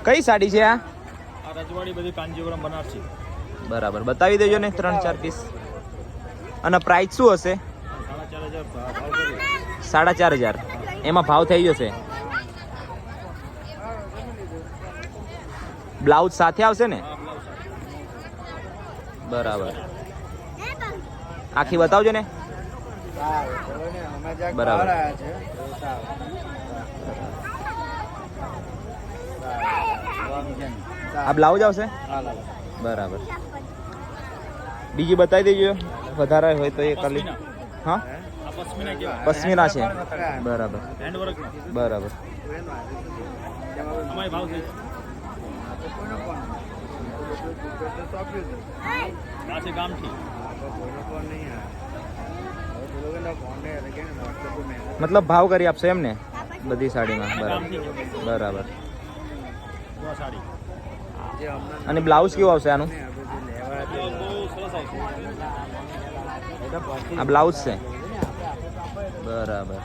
કઈ સાડી છે આ? રજવાડી બધી કાંજીવરમ બનારસી. બરાબર, બતાવી દેજો ને 3-4 પીસ. અને પ્રાઇસ શું હશે? 4,500. એમાં ભાવ થઈ જશે. બ્લાઉઝ સાથે આવશે ને? બરાબર, આખી બતાવજો ને. બરાબર, આ બ્લાઉઝ આવશે. બરાબર, બીજી બતાવી દેજો વધારે હોય તો. એ ખાલી હા પશ્મિના છે. બરાબર બરાબર. મતલબ ભાવ કરી આપશો એમ ને બધી સાડીમાં? બરાબર. અને બ્લાઉઝ કેવું આવશે આનું? આ બ્લાઉઝ છે. બરાબર.